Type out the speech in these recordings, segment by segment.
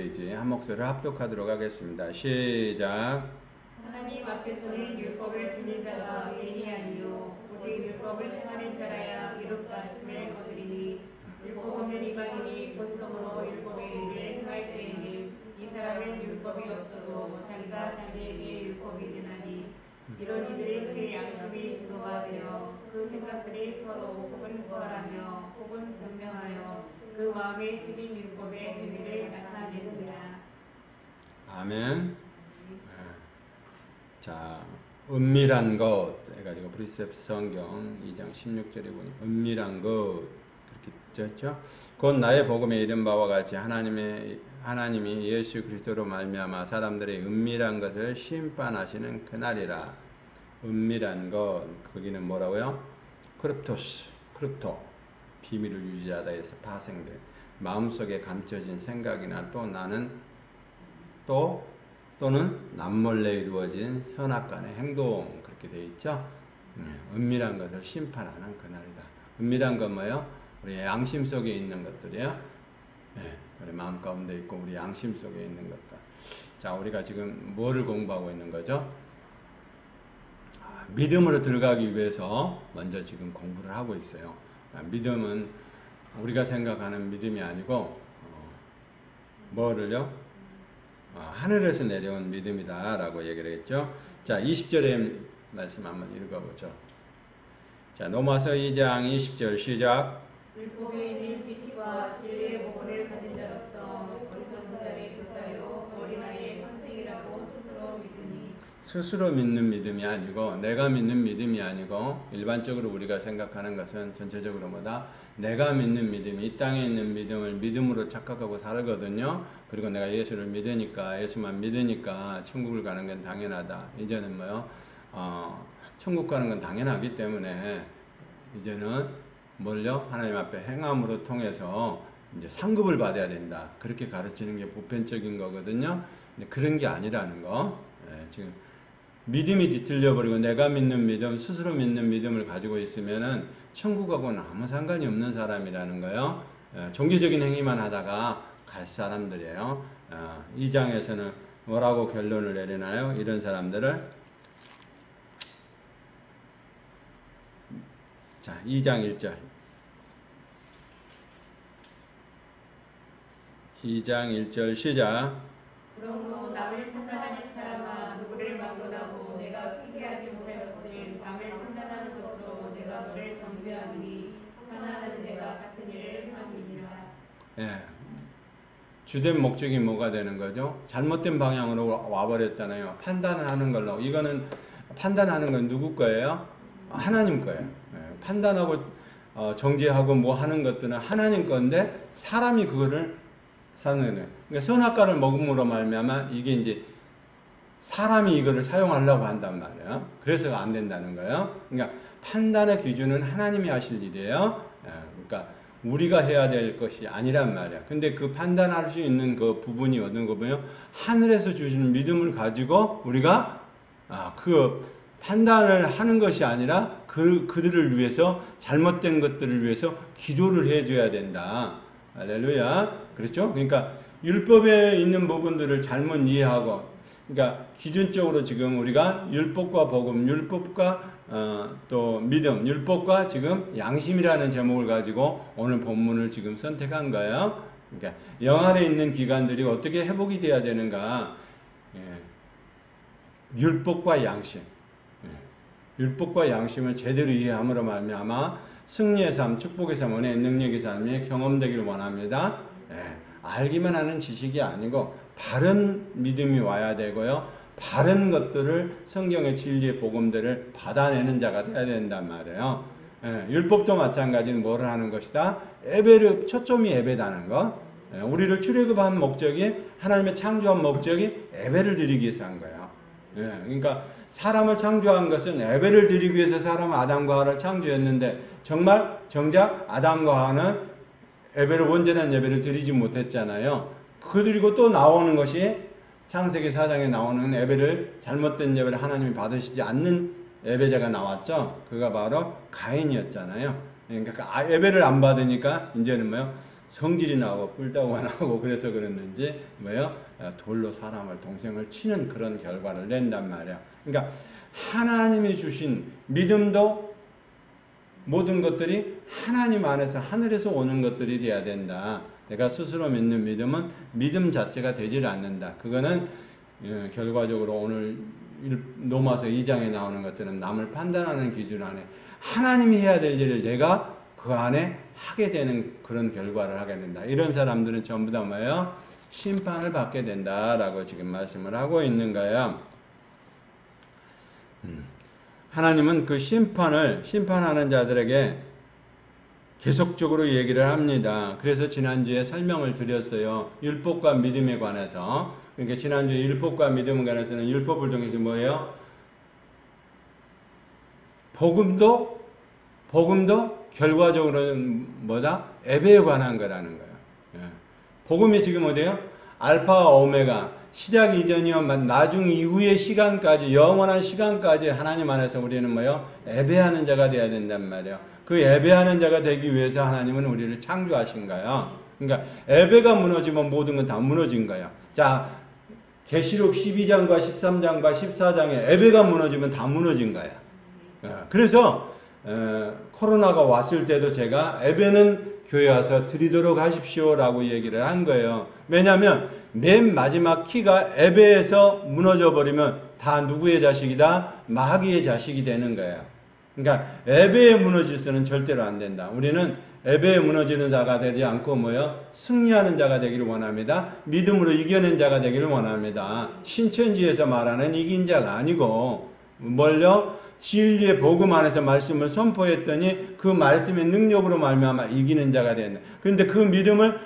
이제 한 목소리를 합독하도록 하겠습니다. 시작. 하나님 앞에서는 율법을 듣는 자가 의인이 아니요 오직 율법을 행하는 자라야 의롭다 하심을 얻으리니 율법 없는 이방인이 본성으로 율법의 의를 행할 때에는 이 사람은 율법이 없어도 자기가 자기에게 율법이 되나니 이런 이들은 그의 양심이 증거가 되어 그 생각들이 서로 혹은 부활하며 혹은 변명하여 그 마음에 새긴 율법의 의미를 나타내느니라. 아멘. 자, 은밀한 것 해가지고 프리셉트 성경 2장 16절에 보니 은밀한 것 그렇게 썼죠. 곧 나의 복음에 이른 바와 같이 하나님이 예수 그리스도로 말미암아 사람들의 은밀한 것을 심판하시는 그날이라. 은밀한 것 거기는 뭐라고요? 크립토 비밀을 유지하다 해서 파생된 마음속에 감춰진 생각이나 또 나는 또는 남몰래 이루어진 선악간의 행동 그렇게 되어 있죠. 은밀한 것을 심판하는 그날이다. 은밀한 건 뭐예요? 우리 양심 속에 있는 것들이에요. 우리 마음 가운데 있고 우리 양심 속에 있는 것들. 자, 우리가 지금 뭐를 공부하고 있는 거죠? 믿음으로 들어가기 위해서 먼저 지금 공부를 하고 있어요. 믿음은 우리가 생각하는 믿음이 아니고 뭐를요? 하늘에서 내려온 믿음이다 라고 얘기를 했죠. 자, 20절의 말씀 한번 읽어보죠. 자, 로마서 2장 20절 시작. 율법에 있는 지식과 진리의 복음을 가진 자로서 어리석은 자의 교사요 어린아이의 선생이라고 스스로 믿으니. 스스로 믿는 믿음이 아니고 내가 믿는 믿음이 아니고 일반적으로 우리가 생각하는 것은 전체적으로 뭐다? 내가 믿는 믿음이 이 땅에 있는 믿음을 믿음으로 착각하고 살거든요. 그리고 내가 예수를 믿으니까 예수만 믿으니까 천국을 가는 건 당연하다. 이제는 뭐요? 천국 가는 건 당연하기 때문에 이제는 뭘요? 하나님 앞에 행함으로 통해서 이제 상급을 받아야 된다. 그렇게 가르치는 게 보편적인 거거든요. 근데 그런 게 아니라는 거. 지금 믿음이 뒤틀려 버리고 내가 믿는 믿음, 스스로 믿는 믿음을 가지고 있으면은 천국하고는 아무 상관이 없는 사람이라는 거예요. 종교적인 행위만 하다가 갈 사람들이에요. 이 장에서는 뭐라고 결론을 내리나요? 이런 사람들을. 자, 2장 1절. 2장 1절 시작. 그러므로 남을 판단하는 사람아 누구를 막론하고 내가 회개하지 못할 것을 남을 판단하는 것으로 내가 너를 정죄하노니 판단하는 내가 같은 일을 행함이니라. 예. 주된 목적이 뭐가 되는 거죠? 잘못된 방향으로 와버렸잖아요. 판단하는 걸로. 이거는 판단하는 건 누구 거예요? 하나님 거예요. 판단하고 정죄하고 뭐 하는 것들은 하나님 건데 사람이 그거를 사는 거예요. 그러니까 선악과를 먹음으로 말미암아 이게 이제 사람이 이거를 사용하려고 한단 말이에요. 그래서 안 된다는 거예요. 그러니까 판단의 기준은 하나님이 하실 일이에요. 그러니까 우리가 해야 될 것이 아니란 말이야. 근데 그 판단할 수 있는 그 부분이 어떤 거 보면 하늘에서 주시는 믿음을 가지고 우리가 그 판단을 하는 것이 아니라 그들을 위해서 잘못된 것들을 위해서 기도를 해줘야 된다. 할렐루야. 그렇죠? 그러니까 율법에 있는 부분들을 잘못 이해하고 그러니까 기준적으로 지금 우리가 율법과 복음, 율법과 또 믿음, 율법과 지금 양심이라는 제목을 가지고 오늘 본문을 지금 선택한 거예요. 그러니까 영 안에 있는 기관들이 어떻게 회복이 돼야 되는가? 율법과 양심, 율법과 양심을 제대로 이해함으로 말미암아 승리의 삶, 축복의 삶, 은혜의 능력의 삶이 경험되기를 원합니다. 알기만 하는 지식이 아니고 바른 믿음이 와야 되고요. 바른 것들을 성경의 진리의 복음들을 받아내는 자가 돼야 된단 말이에요. 율법도 마찬가지는 뭐를 하는 것이다? 예배를 초점이 예배다는 거. 우리를 출애굽한 목적이 하나님의 창조한 목적이 예배를 드리기 위해서 한 거예요. 그러니까 사람을 창조한 것은 예배를 드리기 위해서 사람은 아담과 하와를 창조했는데 정작 아담과 하와는 예배를 온전한 예배를 드리지 못했잖아요. 그리고 또 나오는 것이 창세기 4장에 나오는 예배를 잘못된 예배를 하나님이 받으시지 않는 예배자가 나왔죠. 그가 바로 가인이었잖아요. 그러니까 예배를 안 받으니까 이제는 뭐요? 성질이 나고 뿔다구가 나고 그래서 그랬는지 뭐예요? 돌로 사람을 동생을 치는 그런 결과를 낸단 말이야. 그러니까 하나님이 주신 믿음도 모든 것들이 하나님 안에서 하늘에서 오는 것들이 돼야 된다. 내가 스스로 믿는 믿음은 믿음 자체가 되질 않는다. 그거는 결과적으로 오늘 로마서 2장에 나오는 것처럼 남을 판단하는 기준 안에 하나님이 해야 될 일을 내가 그 안에 하게 되는 그런 결과를 하게 된다. 이런 사람들은 전부 다 뭐예요? 심판을 받게 된다라고 지금 말씀을 하고 있는 거예요. 하나님은 그 심판하는 자들에게 계속적으로 얘기를 합니다. 그래서 지난주에 설명을 드렸어요. 율법과 믿음에 관해서. 그러니까 지난주에 율법과 믿음에 관해서는 율법을 통해서 뭐예요? 복음도 결과적으로는 뭐다? 예배에 관한 거라는 거예요. 복음이 지금 어디에요? 알파와 오메가, 시작 이전이요 나중 이후의 시간까지, 영원한 시간까지 하나님 안에서 우리는 뭐예요? 예배하는 자가 되어야 된단 말이에요. 그 예배하는 자가 되기 위해서 하나님은 우리를 창조하신 거예요. 그러니까 예배가 무너지면 모든 건 다 무너진 거예요. 자, 계시록 12장과 13장과 14장에 예배가 무너지면 다 무너진 거예요. 그래서 코로나가 왔을 때도 제가 예배는 교회 와서 드리도록 하십시오라고 얘기를 한 거예요. 왜냐하면 맨 마지막 키가 예배에서 무너져 버리면 다 누구의 자식이다? 마귀의 자식이 되는 거예요. 그러니까 예배에 무너질서는 절대로 안 된다. 우리는 예배에 무너지는 자가 되지 않고 뭐요? 승리하는 자가 되기를 원합니다. 믿음으로 이겨낸 자가 되기를 원합니다. 신천지에서 말하는 이긴 자가 아니고 뭘요? 진리의 복음 안에서 말씀을 선포했더니 그 말씀의 능력으로 말미암아 이기는 자가 된다. 그런데 그 믿음을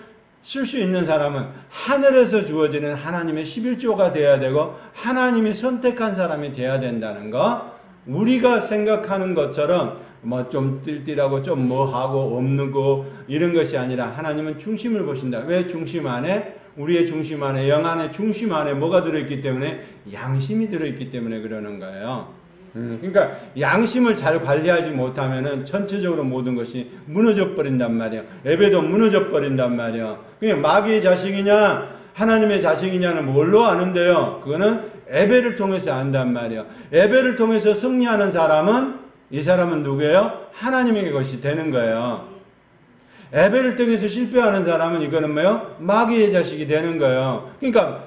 쓸 수 있는 사람은 하늘에서 주어지는 하나님의 11조가 돼야 되고 하나님이 선택한 사람이 돼야 된다는 거. 우리가 생각하는 것처럼 뭐 좀 띨띨하고 좀 뭐하고 없는 거 이런 것이 아니라 하나님은 중심을 보신다. 왜 중심 안에? 우리의 중심 안에, 영 안에 중심 안에 뭐가 들어있기 때문에? 양심이 들어있기 때문에 그러는 거예요. 그러니까 양심을 잘 관리하지 못하면은 전체적으로 모든 것이 무너져 버린단 말이에요. 예배도 무너져 버린단 말이에요. 그냥 마귀의 자식이냐 하나님의 자식이냐는 뭘로 아는데요? 그거는 예배를 통해서 안단 말이에요. 예배를 통해서 승리하는 사람은 이 사람은 누구예요? 하나님의 것이 되는 거예요. 예배를 통해서 실패하는 사람은 이거는 뭐예요? 마귀의 자식이 되는 거예요. 그러니까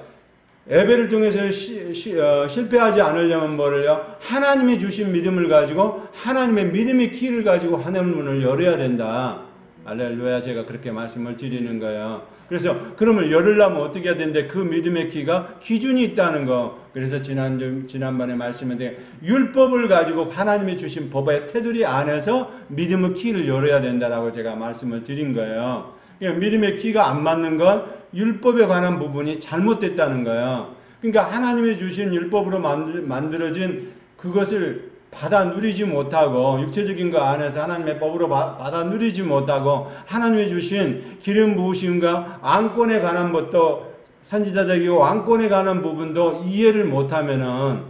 예배를 통해서 실패하지 않으려면 뭐를요? 하나님이 주신 믿음을 가지고 하나님의 믿음의 키를 가지고 하나님 문을 열어야 된다. 할렐루야. 제가 그렇게 말씀을 드리는 거예요. 그래서 그러면 열으려면 어떻게 해야 되는데 그 믿음의 키가 기준이 있다는 거. 그래서 지난번에 말씀했는데 율법을 가지고 하나님이 주신 법의 테두리 안에서 믿음의 키를 열어야 된다라고 제가 말씀을 드린 거예요. 믿음의 키가 안 맞는 건 율법에 관한 부분이 잘못됐다는 거예요. 그러니까 하나님이 주신 율법으로 만들어진 그것을 받아 누리지 못하고 육체적인 것 안에서 하나님의 법으로 받아 누리지 못하고 하나님이 주신 기름 부으심과 안권에 관한 것도 선지자적이고 안권에 관한 부분도 이해를 못하면은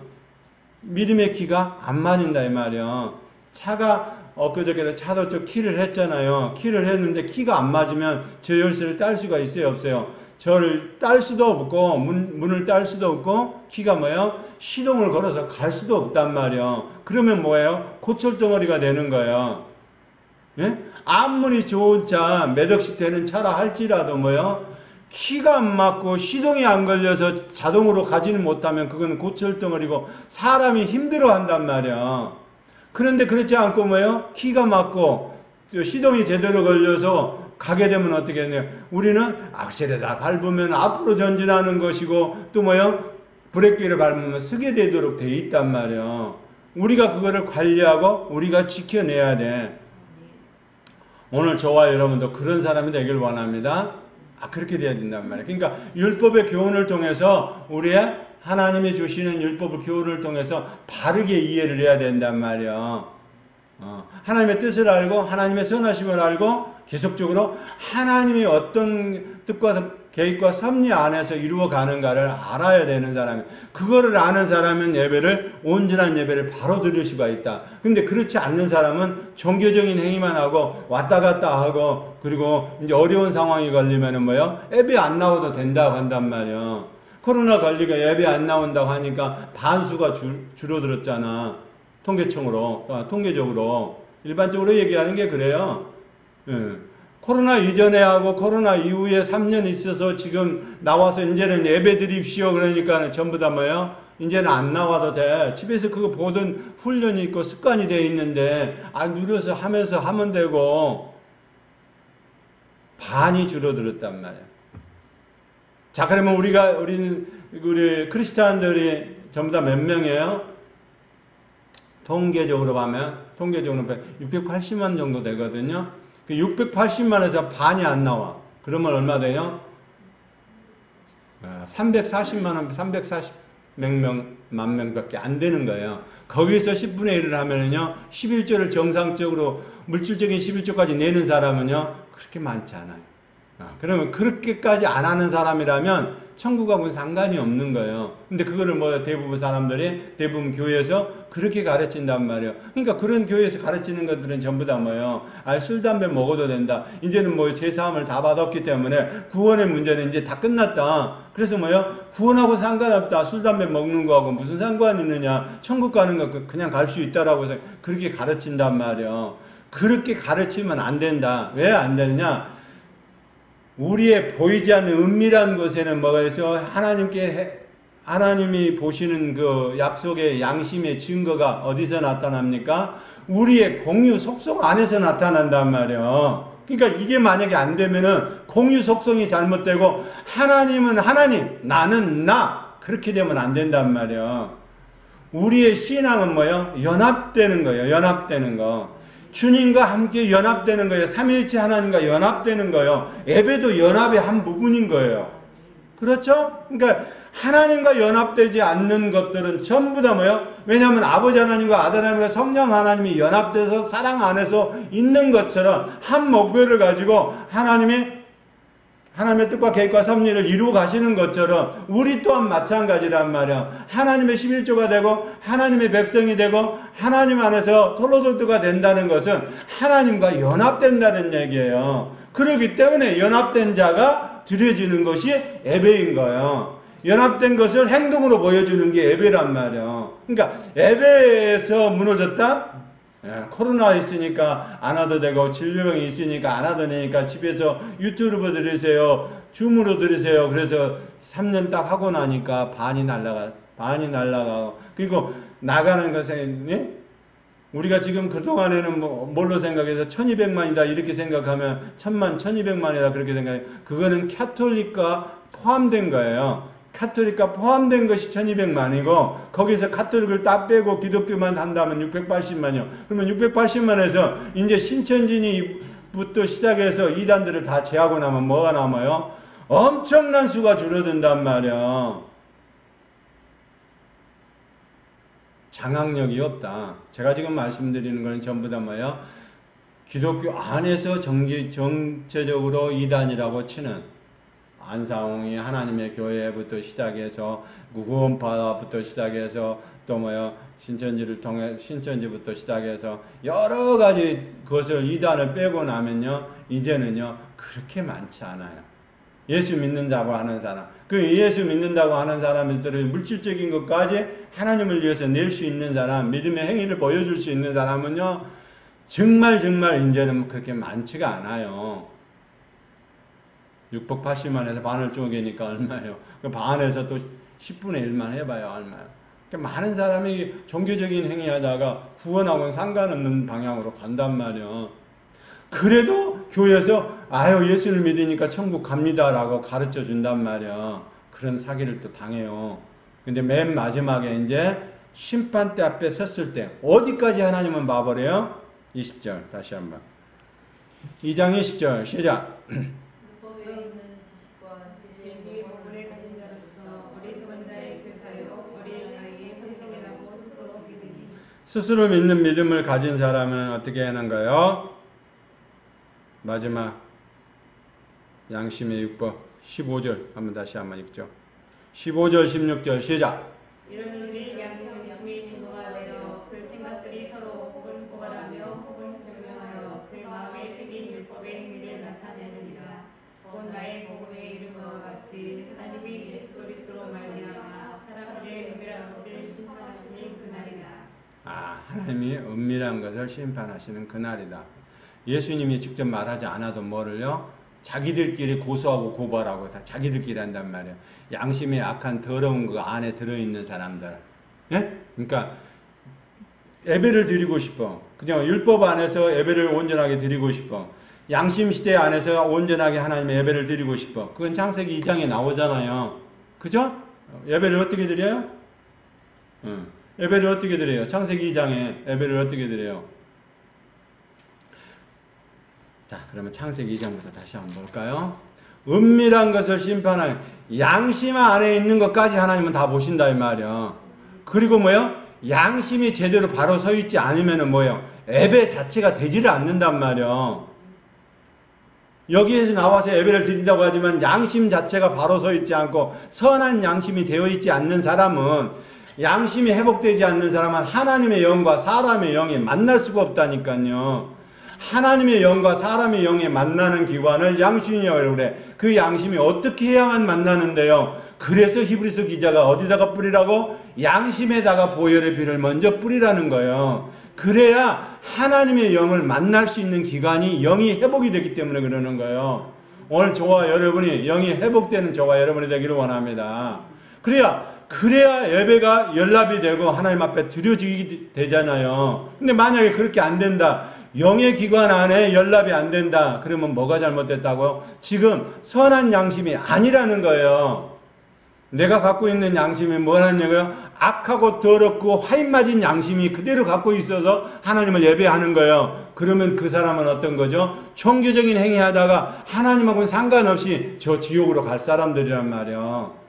믿음의 키가 안 맞는다 이 말이야. 차가 엊그저께도 차도 좀 키를 했잖아요. 키를 했는데 키가 안 맞으면 저 열쇠를 딸 수가 있어요 없어요? 저를 딸 수도 없고 문을 딸 수도 없고 키가 뭐예요? 시동을 걸어서 갈 수도 없단 말이에요. 그러면 뭐예요? 고철덩어리가 되는 거예요. 예? 아무리 좋은 차 몇 억씩 되는 차라 할지라도 뭐예요? 키가 안 맞고 시동이 안 걸려서 자동으로 가지는 못하면 그건 고철덩어리고 사람이 힘들어한단 말이야. 그런데 그렇지 않고 뭐예요? 키가 맞고 시동이 제대로 걸려서 가게 되면 어떻게 되냐? 우리는 악셀에다 밟으면 앞으로 전진하는 것이고 또 뭐예요? 브레이크를 밟으면 서게 되도록 돼 있단 말이에요. 우리가 그거를 관리하고 우리가 지켜내야 돼. 오늘 저와 여러분도 그런 사람이 되길 원합니다. 그렇게 돼야 된단 말이에요. 그러니까 율법의 교훈을 통해서 우리의 하나님이 주시는 율법의 교훈을 통해서 바르게 이해를 해야 된단 말이에요. 하나님의 뜻을 알고 하나님의 선하심을 알고 계속적으로 하나님이 어떤 뜻과 계획과 섭리 안에서 이루어가는가를 알아야 되는 사람이에요. 그거를 아는 사람은 예배를, 온전한 예배를 바로 드릴 수가 있다. 근데 그렇지 않는 사람은 종교적인 행위만 하고 왔다 갔다 하고, 그리고 이제 어려운 상황이 걸리면은 뭐요? 예배 안 나와도 된다고 한단 말이에요. 코로나 걸리고 예배 안 나온다고 하니까 반수가 줄어들었잖아. 통계적으로. 일반적으로 얘기하는 게 그래요. 예. 코로나 이전에 하고 코로나 이후에 3년 있어서 지금 나와서 이제는 예배 드립시오. 그러니까 전부 다 뭐예요? 이제는 안 나와도 돼. 집에서 그거 보던 훈련이 있고 습관이 돼 있는데, 누려서 하면서 하면 되고, 반이 줄어들었단 말이야. 자, 그러면 우리 크리스찬들이 전부 다 몇 명이에요? 통계적으로 보면 680만 정도 되거든요. 680만에서 반이 안 나와. 그러면 얼마 돼요? 340만 명밖에 안 되는 거예요. 거기서 10분의 1을 하면은요, 11조를 정상적으로 물질적인 11조까지 내는 사람은요, 그렇게 많지 않아요. 그러면 그렇게까지 안 하는 사람이라면 천국하고는 상관이 없는 거예요. 근데 그거를 대부분 교회에서 그렇게 가르친단 말이에요. 그러니까 그런 교회에서 가르치는 것들은 전부 다 뭐예요? 술, 담배 먹어도 된다. 이제는 제사함을 다 받았기 때문에 구원의 문제는 이제 다 끝났다. 그래서 뭐예요? 구원하고 상관없다. 술, 담배 먹는 거하고 무슨 상관이 있느냐. 천국 가는 거 그냥 갈 수 있다라고 해서 그렇게 가르친단 말이에요. 그렇게 가르치면 안 된다. 왜 안 되느냐? 우리의 보이지 않는 은밀한 곳에는 뭐가 있어? 하나님이 보시는 그 약속의 양심의 증거가 어디서 나타납니까? 우리의 공유 속성 안에서 나타난단 말이에요. 그러니까 이게 만약에 안 되면은 공유 속성이 잘못되고, 하나님은 하나님, 나는 나, 그렇게 되면 안 된단 말이에요. 우리의 신앙은 뭐예요? 연합되는 거예요. 연합되는 거. 주님과 함께 연합되는 거예요. 삼위일체 하나님과 연합되는 거예요. 예배도 연합의 한 부분인 거예요. 그렇죠? 그러니까 하나님과 연합되지 않는 것들은 전부 다 뭐예요? 왜냐하면 아버지 하나님과 아들 하나님과 성령 하나님이 연합돼서 사랑 안에서 있는 것처럼 한 목표를 가지고 하나님의 뜻과 계획과 섭리를 이루어 가시는 것처럼 우리 또한 마찬가지란 말이야. 하나님의 11조가 되고 하나님의 백성이 되고 하나님 안에서 톨로도드가 된다는 것은 하나님과 연합된다는 얘기예요. 그렇기 때문에 연합된 자가 드려지는 것이 예배인 거예요. 연합된 것을 행동으로 보여주는 게 예배란 말이야. 그러니까 예배에서 무너졌다? 코로나 있으니까 안 와도 되고, 진료병이 있으니까 안 와도 되니까 집에서 유튜브 들으세요, 줌으로 들으세요. 그래서 3년 딱 하고 나니까 반이 날라가고, 그리고 나가는 것에, 우리가 지금 그동안에는 뭘로 생각해서 1200만이다 이렇게 생각하면 1000만, 1200만이다 그렇게 생각해요. 그거는 카톨릭과 포함된 거예요. 카톨릭과 포함된 것이 1200만이고, 거기서 카톨릭을 딱 빼고 기독교만 한다면 680만이요. 그러면 680만에서 이제 신천지부터 시작해서 이단들을 다 제하고 나면 뭐가 남아요? 엄청난 수가 줄어든단 말이야. 장악력이 없다. 제가 지금 말씀드리는 건 전부 다 뭐예요? 기독교 안에서 정체적으로 이단이라고 치는, 안상홍이 하나님의 교회부터 시작해서 구원파부터 시작해서 또 신천지부터 시작해서 여러 가지 것을 이단을 빼고 나면요, 이제는요 그렇게 많지 않아요. 예수 믿는다고 하는 사람, 그 예수 믿는다고 하는 사람들은 물질적인 것까지 하나님을 위해서 낼 수 있는 사람, 믿음의 행위를 보여줄 수 있는 사람은요 정말 이제는 그렇게 많지가 않아요. 680만에서 반을 쪼개니까 얼마예요? 그 반에서 또 10분의 1만 해봐요. 얼마예요? 그러니까 많은 사람이 종교적인 행위하다가 구원하고는 상관없는 방향으로 간단 말이에요. 그래도 교회에서 예수를 믿으니까 천국 갑니다라고 가르쳐 준단 말이에요. 그런 사기를 또 당해요. 근데 맨 마지막에 이제 심판대 앞에 섰을 때 어디까지 하나님은 봐버려요? 20절 다시 한번. 2장 20절 시작. 스스로 믿는 믿음을 가진 사람은 어떻게 하는가요? 마지막 양심의 율법. 15절 한번 다시 한번 읽죠. 15절 16절 시작. 이러니 양심이 진노가 되어 그 생각들이 서로 혹은 고발하며 혹은 변명하여 그 마음에 새긴 율법의 행위를 나타내느니라. 곧 나의 복음에 이른 것과 같이 하나님이 예수 그리스도로 말미암아 사람들의 은밀한 것을 심판하시는 그날이다. 하나님이 은밀한 것을 심판하시는 그날이다. 예수님이 직접 말하지 않아도 뭐를요? 자기들끼리 고소하고 고발하고 다 자기들끼리 한단 말이에요. 양심의 악한 더러운 그 안에 들어있는 사람들. 예? 그러니까 예배를 드리고 싶어. 그냥 율법 안에서 예배를 온전하게 드리고 싶어. 양심 시대 안에서 온전하게 하나님의 예배를 드리고 싶어. 그건 창세기 2장에 나오잖아요. 그죠? 예배를 어떻게 드려요? 예배를 어떻게 드려요? 창세기 2장에 예배를 어떻게 드려요? 자, 그러면 창세기 2장부터 다시 한번 볼까요? 은밀한 것을 심판하는 양심 안에 있는 것까지 하나님은 다 보신다 이 말이야. 그리고 뭐요? 양심이 제대로 바로 서 있지 않으면은 뭐요? 예배 자체가 되지를 않는단 말이야. 여기에서 나와서 예배를 드린다고 하지만 양심 자체가 바로 서 있지 않고 선한 양심이 되어 있지 않는 사람은, 양심이 회복되지 않는 사람은 하나님의 영과 사람의 영이 만날 수가 없다니까요. 하나님의 영과 사람의 영이 만나는 기관을 양심이라고 그래. 그 양심이 어떻게 해야만 만나는데요. 그래서 히브리서 기자가 어디다가 뿌리라고? 양심에다가 보혈의 피를 먼저 뿌리라는 거예요. 그래야 하나님의 영을 만날 수 있는 기관이 영이 회복이 되기 때문에 그러는 거예요. 오늘 저와 여러분이 영이 회복되는 저와 여러분이 되기를 원합니다. 그래야 예배가 연락이 되고 하나님 앞에 드려지게 되잖아요. 근데 만약에 그렇게 안 된다. 영의 기관 안에 연락이 안 된다. 그러면 뭐가 잘못됐다고요? 지금 선한 양심이 아니라는 거예요. 내가 갖고 있는 양심이 뭐라는 얘기예요? 악하고 더럽고 화인 맞은 양심이 그대로 갖고 있어서 하나님을 예배하는 거예요. 그러면 그 사람은 어떤 거죠? 종교적인 행위하다가 하나님하고는 상관없이 저 지옥으로 갈 사람들이란 말이에요.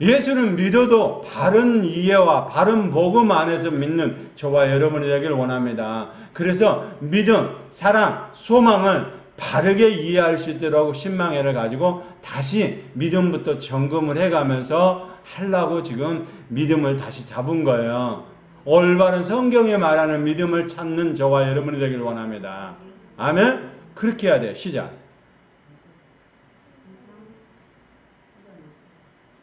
예수는 믿어도 바른 이해와 바른 복음 안에서 믿는 저와 여러분이 되길 원합니다. 그래서 믿음, 사랑, 소망을 바르게 이해할 수 있도록 신망회를 가지고 다시 믿음부터 점검을 해가면서 하려고 지금 믿음을 다시 잡은 거예요. 올바른 성경에 말하는 믿음을 찾는 저와 여러분이 되길 원합니다. 아멘? 그렇게 해야 돼요. 시작.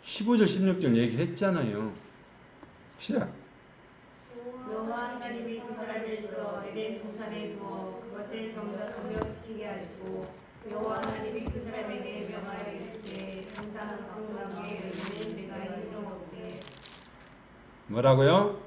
15절 16절 얘기했잖아요. 시작. 여호와 하나님이 그 사람을 들어 에덴 동산에 두어 그것을 경작하며 지키게 하시고, 여호와 하나님이 그 사람에게 명하여 이르시되 항상 그 나무의 열매는 내가 힘으로 먹게. 뭐라고요?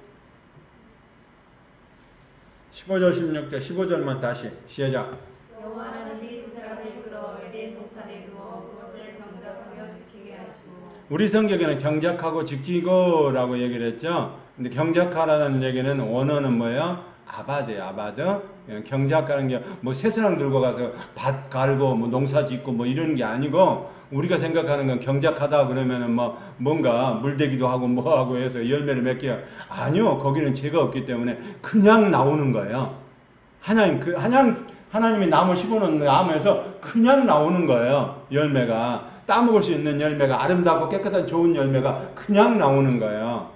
15절 16절 15절만 다시 시작. 여호와 하나님이 그 사람을 들어 에덴 동산에 두어 그것을 경작하며 지키게 하시고. 우리 성경에는 경작하고 지키고라고 얘기를 했죠. 근데 경작하라는 얘기는 원어는 뭐예요? 아바드예요. 아바드. 경작하는 게 뭐 새순랑 들고 가서 밭 갈고 뭐 농사 짓고 뭐 이런 게 아니고, 우리가 생각하는 건 경작하다 그러면은 뭐 뭔가 물대기도 하고 뭐 하고 해서 열매를 맺게. 아니요. 거기는 죄가 없기 때문에 그냥 나오는 거예요. 하나님이 나무 심어놓은 나무에서 그냥 나오는 거예요. 열매가. 따먹을 수 있는 열매가, 아름답고 깨끗한 좋은 열매가 그냥 나오는 거예요.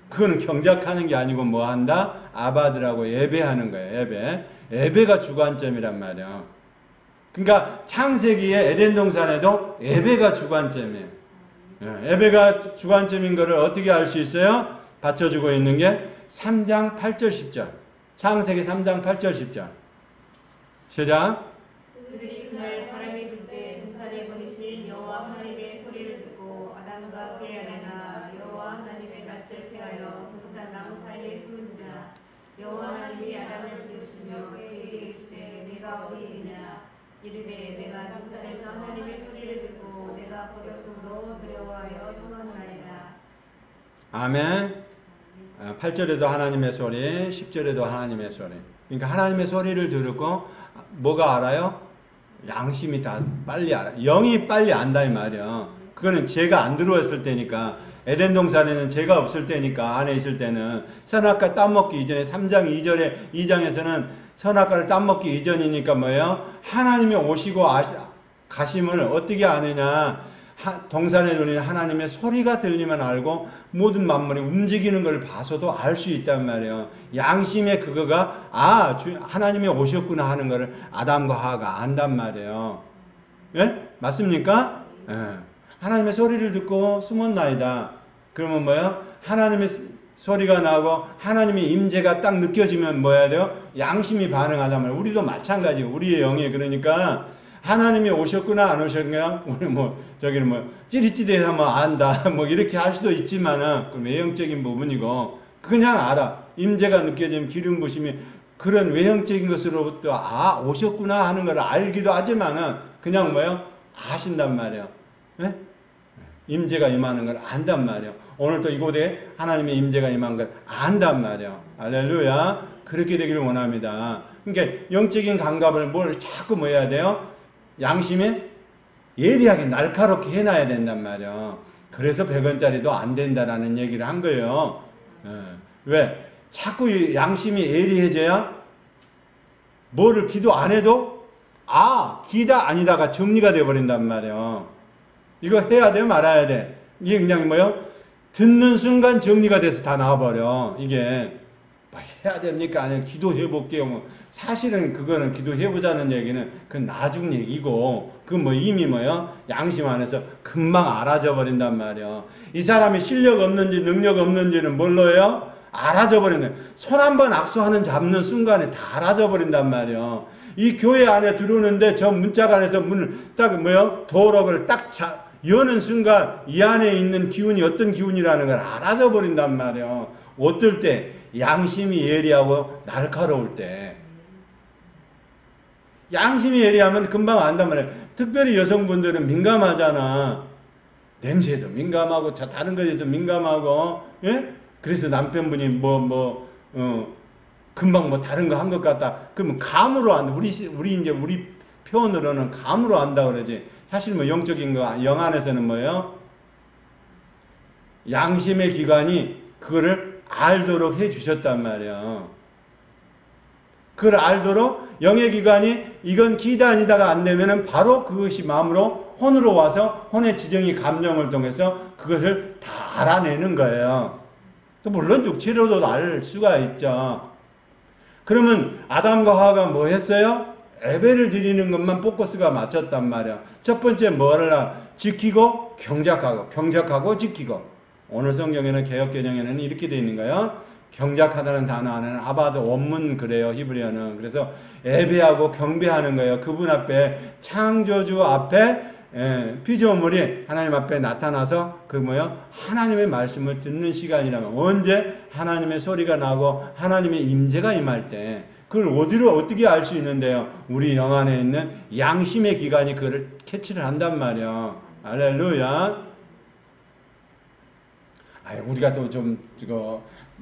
그거는 경작하는 게 아니고 뭐 한다? 아바드라고 예배하는 거예요. 예배가 주관점이란 말이에요. 그러니까 창세기의 에덴 동산에도 예배가 주관점이에요. 예배가 주관점인 것을 어떻게 알 수 있어요? 받쳐주고 있는 게 3장 8절 10절. 창세기 3장 8절 10절. 시작. 그들이 그날 바람이 불 때 동산에 거니신 여호와 하나님의 소리를 듣고 아담과 그의 아내가 여호와 하나님의 낯을 피하여 동산 나무 사이에 숨은지라. 여호와 하나님이 아담을 부르시며 그에게 이르시되 네가 어디 있느냐. 이르되 내가 동산에서 하나님의 소리를 듣고 내가 벗었으므로 두려워하여 선언하리라. 아멘. 8절에도 하나님의 소리, 10절에도 하나님의 소리. 그러니까 하나님의 소리를 듣고 뭐가 알아요? 양심이 다 빨리 알아. 영이 빨리 안다 이 말이야. 그거는 죄가 안 들어왔을 때니까. 에덴 동산에는 죄가 없을 때니까, 안에 있을 때는. 선악과 따먹기 이전에 3장 2장에서는 선악과를 따먹기 이전이니까 뭐예요? 하나님이 오시고 가심을 어떻게 아느냐? 동산에 두는 하나님의 소리가 들리면 알고 모든 만물이 움직이는 걸 봐서도 알 수 있단 말이에요. 양심의 그거가 하나님이 오셨구나 하는 것을 아담과 하와가 안단 말이에요. 예? 맞습니까? 예. 하나님의 소리를 듣고 숨었나이다. 그러면 뭐예요? 하나님의 소리가 나고 하나님의 임재가 딱 느껴지면 뭐 해야 돼요? 양심이 반응하단 말이에요. 우리도 마찬가지고 우리의 영이 그러니까 하나님이 오셨구나 안 오셨구나 우리 저기는 찌릿찌릿해서 안다 이렇게 할 수도 있지만은 그 외형적인 부분이고 그냥 알아. 임재가 느껴지면 기름 부심이 그런 외형적인 것으로부터 오셨구나 하는 걸 알기도 하지만은 그냥 아신단 말이에요. 네? 임재가 임하는 걸 안단 말이에요. 오늘도 이곳에 하나님의 임재가 임한 걸 안단 말이에요. 할렐루야. 그렇게 되기를 원합니다. 그러니까 영적인 감각을 자꾸 해야 돼요? 양심에 예리하게 날카롭게 해놔야 된단 말이에요. 그래서 100원짜리도 안 된다라는 얘기를 한 거예요. 왜? 자꾸 양심이 예리해져야 뭐를 기도 안 해도 기다 아니다가 정리가 돼버린단 말이에요. 이거 해야 돼 말아야 돼. 이게 그냥 듣는 순간 정리가 돼서 다 나와버려. 이게 해야 됩니까? 아니면 기도해볼게요. 사실은 그거는 기도해보자는 얘기는 그건 나중 얘기고 그 이미 양심 안에서 금방 알아져 버린단 말이에요. 이 사람이 실력 없는지 능력 없는지는 뭘로 해요? 알아져 버리네. 손 한번 악수하는 잡는 순간에 다 알아져 버린단 말이에요. 이 교회 안에 들어오는데 저 문짝안에서 문을 딱 도어락을 딱 여는 순간 이 안에 있는 기운이 어떤 기운이라는 걸 알아져 버린단 말이에요. 어떨 때? 양심이 예리하고 날카로울 때. 양심이 예리하면 금방 안단 말이에요. 특별히 여성분들은 민감하잖아. 냄새도 민감하고 다른 것에도 민감하고 예? 그래서 남편분이 금방 다른 거 한 것 같다. 그러면 감으로 안다. 우리 표현으로는 감으로 안다 그러지. 사실 영적인 영 안에서는 뭐예요? 양심의 기관이 그거를 알도록 해 주셨단 말이야. 그걸 알도록 영의 기관이 이건 기다 아니다가 안 되면은 바로 그것이 마음으로 혼으로 와서 혼의 지정이 감정을 통해서 그것을 다 알아내는 거예요. 또 물론 육체로도 알 수가 있죠. 그러면 아담과 하와가 뭐 했어요? 예배를 드리는 것만 포커스가 맞췄단 말이야. 첫 번째 뭐를 지키고 경작하고 지키고. 오늘 성경에는 개역개정에는 이렇게 되어 있는 거예요. 경작하다는 단어 안에는 아바도 원문 그래요. 히브리어는. 그래서 예배하고 경배하는 거예요. 그분 앞에 창조주 앞에 피조물이 하나님 앞에 나타나서 하나님의 말씀을 듣는 시간이라면 언제 하나님의 소리가 나고 하나님의 임재가 임할 때 그걸 어떻게 알 수 있는데요? 우리 영 안에 있는 양심의 기관이 그걸 캐치를 한단 말이야. 할렐루야. 우리가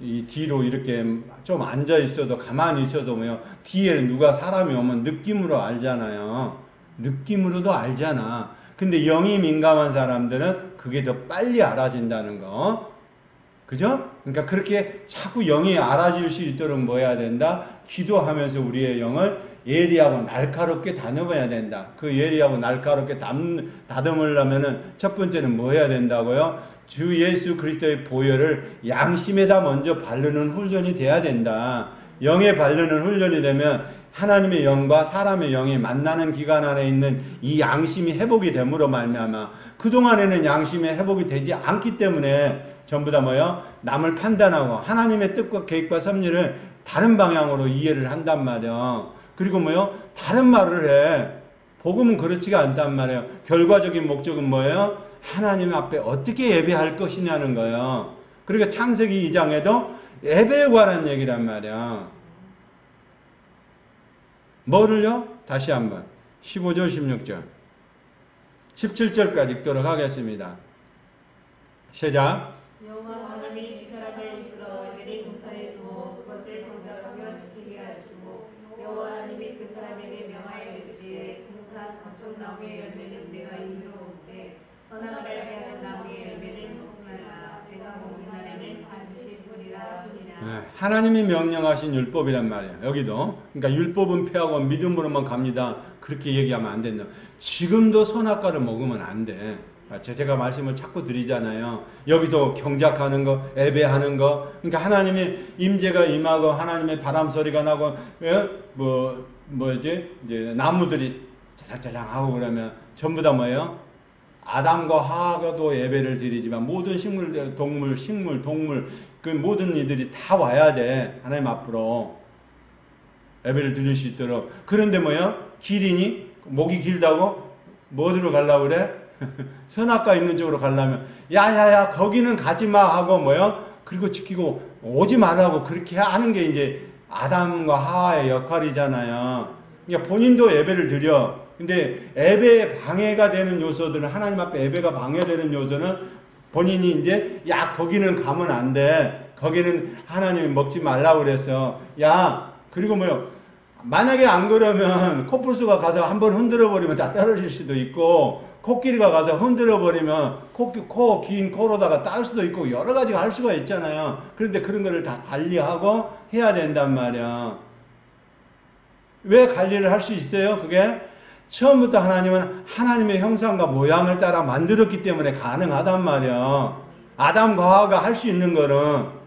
이 뒤로 이렇게 좀 앉아 있어도 가만히 있어도 뒤에 누가 사람이 오면 느낌으로 알잖아요. 느낌으로도 알잖아. 근데 영이 민감한 사람들은 그게 더 빨리 알아진다는 거. 그죠? 그러니까 그렇게 자꾸 영이 알아질 수 있도록 뭐 해야 된다? 기도하면서 우리의 영을 예리하고 날카롭게 다듬어야 된다. 그 예리하고 날카롭게 다듬으려면은 첫 번째는 뭐 해야 된다고요? 주 예수 그리스도의 보혈을 양심에다 먼저 바르는 훈련이 돼야 된다. 영에 바르는 훈련이 되면 하나님의 영과 사람의 영이 만나는 기간 안에 있는 이 양심이 회복이 됨으로 말미암아 그동안에는 양심이 회복이 되지 않기 때문에 전부 다 남을 판단하고 하나님의 뜻과 계획과 섭리를 다른 방향으로 이해를 한단 말이야. 그리고 다른 말을 해. 복음은 그렇지가 않단 말이에요. 결과적인 목적은 뭐예요? 하나님 앞에 어떻게 예배할 것이냐는 거예요. 그러니까 창세기 2장에도 예배에 관한 얘기란 말이야. 뭐를요? 다시 한번 15절 16절 17절까지 읽도록 하겠습니다. 시작. 여호와 하나님이 그 사람을 이끌어 에덴 동산에 두어 그것을 경작하며 지키게 하시고 여호와 하나님이 그 사람에게 명하여 이르시되 동산 각종 나무의 열매는 내가 이리로 먹되 선악을 알게 하는 나무의 열매는 먹지 말라. 내가 먹는 날에는 반드시 죽으리라 하시니라. 하나님이 명령하신 율법이란 말이에요. 여기도. 그러니까 율법은 폐하고 믿음으로만 갑니다. 그렇게 얘기하면 안 된다. 지금도 선악과를 먹으면 안 돼. 제가 말씀을 자꾸 드리잖아요. 여기도 경작하는 거, 예배하는 거. 그러니까 하나님의 임재가 임하고 하나님의 바람 소리가 나고, 이제 나무들이 짤랑짤랑하고 그러면 전부 다 뭐예요? 아담과 하와도 예배를 드리지만 모든 식물, 동물, 그 모든 이들이 다 와야 돼. 하나님 앞으로 예배를 드릴 수 있도록. 그런데 뭐예요? 길이니? 목이 길다고? 뭐 어디로 가려고 그래? 선악과 있는 쪽으로 가려면 야야야 거기는 가지마 하고 뭐요? 그리고 지키고 오지 말라고 그렇게 하는 게 이제 아담과 하와의 역할이잖아요. 그러니까 본인도 예배를 드려. 근데 예배에 방해가 되는 요소들은 하나님 앞에 예배가 방해되는 요소는 본인이 이제 야 거기는 가면 안 돼. 거기는 하나님이 먹지 말라고 그랬어. 야 그리고 뭐요? 만약에 안 그러면 코뿔소가 가서 한번 흔들어 버리면 다 떨어질 수도 있고 코끼리가 가서 흔들어 버리면 긴 코로다가 딸 수도 있고 여러 가지가 할 수가 있잖아요. 그런데 그런 거를 다 관리하고 해야 된단 말이야. 왜 관리를 할 수 있어요? 그게 처음부터 하나님은 하나님의 형상과 모양을 따라 만들었기 때문에 가능하단 말이야. 아담과 하와가 할 수 있는 거는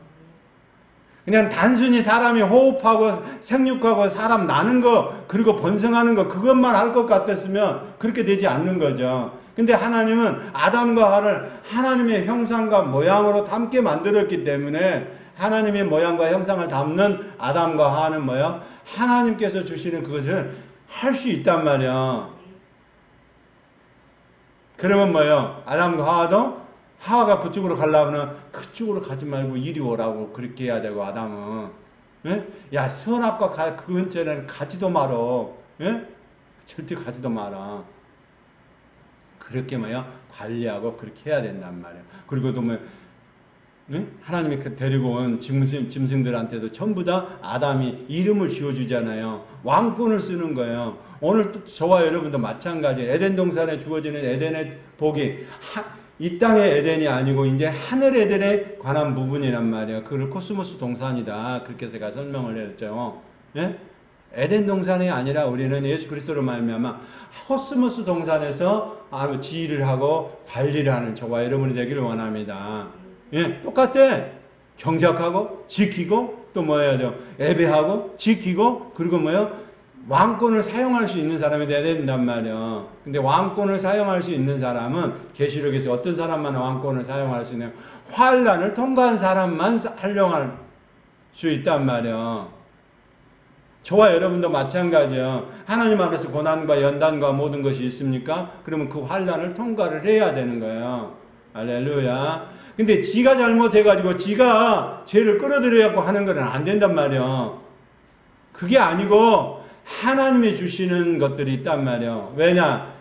그냥 단순히 사람이 호흡하고 생육하고 사람 나는 거 그리고 번성하는 거 그것만 할 것 같았으면 그렇게 되지 않는 거죠. 근데 하나님은 아담과 하와를 하나님의 형상과 모양으로 닮게 만들었기 때문에 하나님의 모양과 형상을 담는 아담과 하와는 뭐예요? 하나님께서 주시는 그것을 할 수 있단 말이야. 그러면 뭐예요? 아담과 하와도 하와가 그쪽으로 가려면 그쪽으로 가지 말고 이리 오라고 그렇게 해야 되고 아담은 예? 야 선악과 그 근처에는 가지도 말어. 예? 절대 가지도 마라. 그렇게 뭐야 관리하고 그렇게 해야 된단 말이야. 그리고 또 뭐 하나님이 데리고 온 짐승들한테도 전부 다 아담이 이름을 지어주잖아요. 왕권을 쓰는 거예요. 오늘 또 저와 여러분도 마찬가지. 에덴 동산에 주어지는 에덴의 복이 이 땅의 에덴이 아니고 이제 하늘 에덴에 관한 부분이란 말이에요. 그걸 코스모스 동산이다. 그렇게 제가 설명을 했죠. 예? 에덴 동산이 아니라 우리는 예수 그리스도로 말미암아 코스모스 동산에서 지휘를 하고 관리를 하는 저와 여러분이 되기를 원합니다. 예, 똑같아. 경작하고 지키고 또 뭐 해야 돼요? 예배하고 지키고 그리고 뭐요? 왕권을 사용할 수 있는 사람이 돼야 된단 말이야. 근데 왕권을 사용할 수 있는 사람은 계시록에서 어떤 사람만 왕권을 사용할 수 있냐? 환난을 통과한 사람만 활용할 수 있단 말이야. 저와 여러분도 마찬가지야. 하나님 앞에서 고난과 연단과 모든 것이 있습니까? 그러면 그 환난을 통과를 해야 되는 거예요. 할렐루야. 근데 지가 잘못해가지고 지가 죄를 끌어들여갖고 하는 건 안 된단 말이야. 그게 아니고 하나님이 주시는 것들이 있단 말이야. 왜냐?